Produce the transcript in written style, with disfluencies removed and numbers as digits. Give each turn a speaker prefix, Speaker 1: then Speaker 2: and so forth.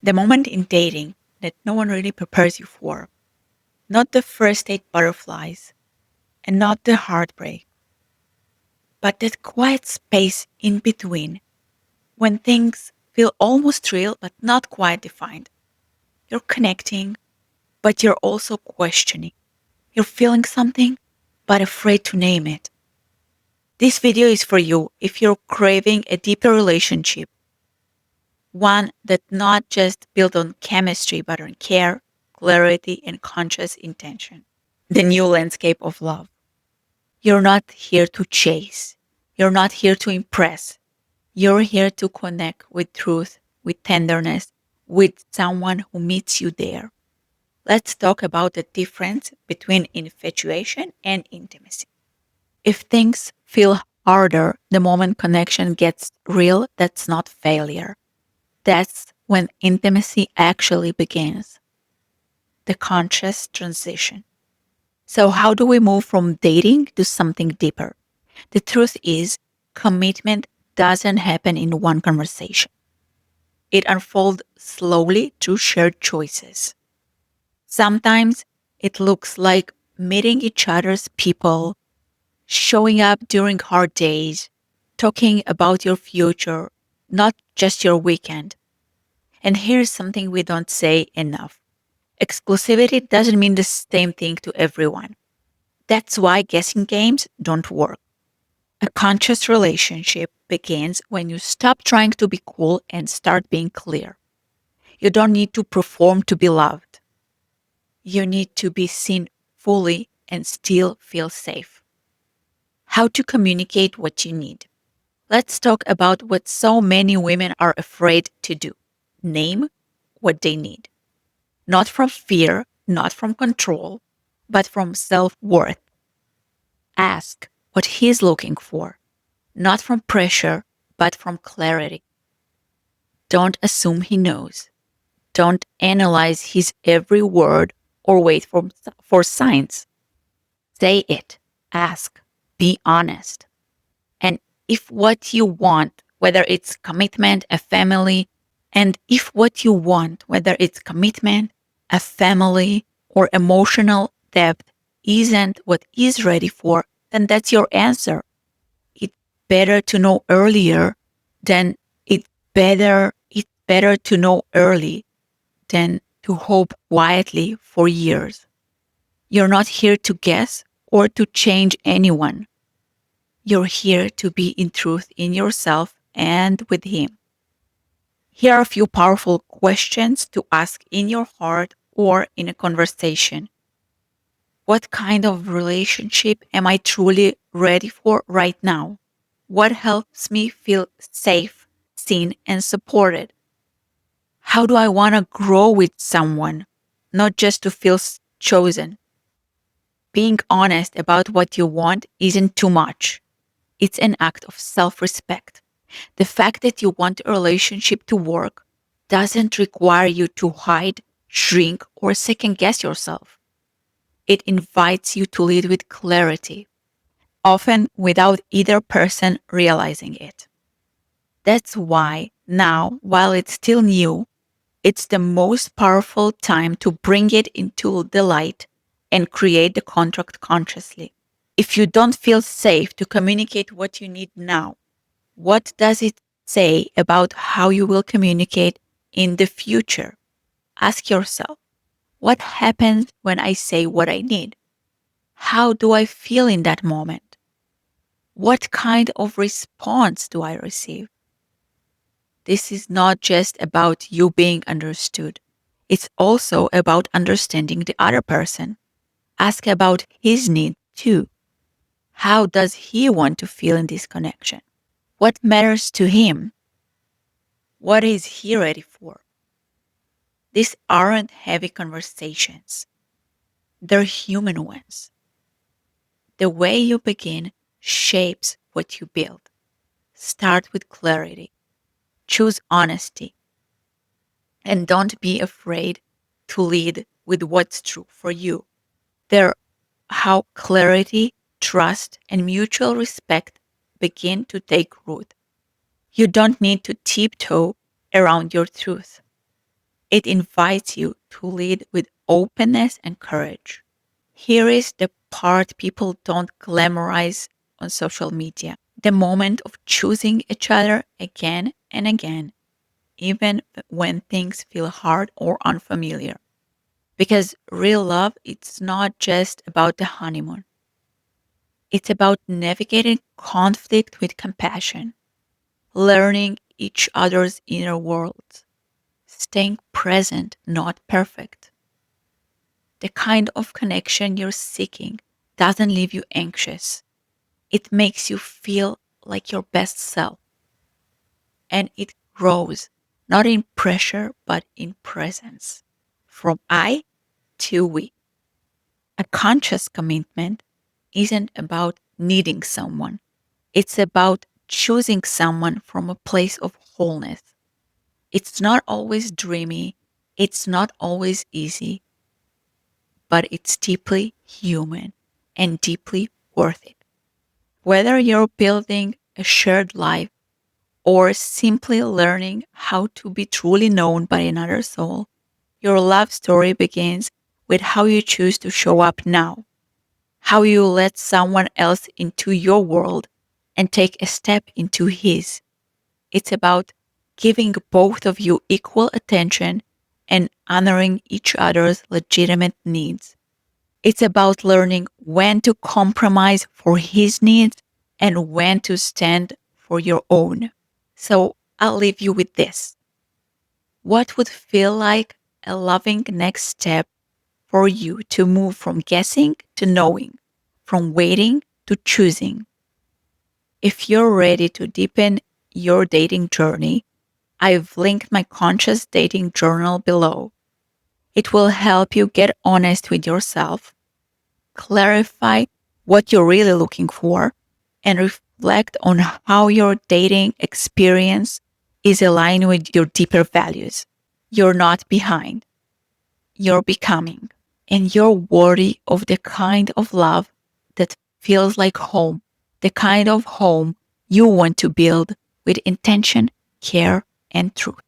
Speaker 1: The moment in dating that no one really prepares you for. Not the first date butterflies and not the heartbreak, but that quiet space in between when things feel almost real but not quite defined. You're connecting, but you're also questioning. You're feeling something, but afraid to name it. This video is for you if you're craving a deeper relationship, one that not just built on chemistry but on care, clarity, and conscious intention. The new landscape of love. You're not here to chase. You're not here to impress. You're here to connect with truth, with tenderness, with someone who meets you there. Let's talk about the difference between infatuation and intimacy. If things feel harder the moment connection gets real, that's not failure. That's when intimacy actually begins. The conscious transition. So, how do we move from dating to something deeper? The truth is, commitment doesn't happen in one conversation. It unfolds slowly through shared choices. Sometimes it looks like meeting each other's people, showing up during hard days, talking about your future, not just your weekend. And here's something we don't say enough. Exclusivity doesn't mean the same thing to everyone. That's why guessing games don't work. A conscious relationship begins when you stop trying to be cool and start being clear. You don't need to perform to be loved. You need to be seen fully and still feel safe. How to communicate what you need. Let's talk about what so many women are afraid to do. Name what they need. Not from fear, not from control, but from self worth. Ask what he's looking for, not from pressure, but from clarity. Don't assume he knows. Don't analyze his every word or wait for signs. Say it. Ask. Be honest. And if what you want, whether it's commitment, a family, and if what you want, whether it's commitment, a family, or emotional depth, isn't what is ready for, then that's your answer. It's better to know earlier than it's better to know early than to hope quietly for years. You're not here to guess or to change anyone. You're here to be in truth in yourself and with him. Here are a few powerful questions to ask in your heart or in a conversation. What kind of relationship am I truly ready for right now? What helps me feel safe, seen, and supported? How do I want to grow with someone, not just to feel chosen? Being honest about what you want isn't too much. It's an act of self respect. The fact that you want a relationship to work doesn't require you to hide, shrink, or second guess yourself. It invites you to lead with clarity, often without either person realizing it. That's why now, while it's still new, it's the most powerful time to bring it into the light and create the contract consciously. If you don't feel safe to communicate what you need now, what does it say about how you will communicate in the future? Ask yourself, what happens when I say what I need? How do I feel in that moment? What kind of response do I receive? This is not just about you being understood. It's also about understanding the other person. Ask about his need too. How does he want to feel in this connection? What matters to him? What is he ready for? These aren't heavy conversations. They're human ones. The way you begin shapes what you build. Start with clarity. Choose honesty. And don't be afraid to lead with what's true for you. There, how clarity, trust, and mutual respect begin to take root. You don't need to tiptoe around your truth. It invites you to lead with openness and courage. Here is the part people don't glamorize on social media: the moment of choosing each other again and again, even when things feel hard or unfamiliar. Because real love, it's not just about the honeymoon, it's about navigating conflict with compassion, learning each other's inner worlds, staying present, not perfect. The kind of connection you're seeking doesn't leave you anxious. It makes you feel like your best self, and it grows not in pressure but in presence. From I to we. A conscious commitment isn't about needing someone, it's about choosing someone from a place of wholeness. It's not always dreamy, it's not always easy, but it's deeply human and deeply worth it. Whether you're building a shared life or simply learning how to be truly known by another soul, your love story begins with how you choose to show up now, how you let someone else into your world and take a step into his. It's about giving both of you equal attention and honoring each other's legitimate needs. It's about learning when to compromise for his needs and when to stand for your own. So I'll leave you with this. What would feel like a loving next step for you to move from guessing to knowing, from waiting to choosing? If you're ready to deepen your dating journey, I've linked my conscious dating journal below. It will help you get honest with yourself, clarify what you're really looking for, and reflect on how your dating experience is aligned with your deeper values. You're not behind, you're becoming, and you're worthy of the kind of love that feels like home, the kind of home you want to build with intention, care, and truth.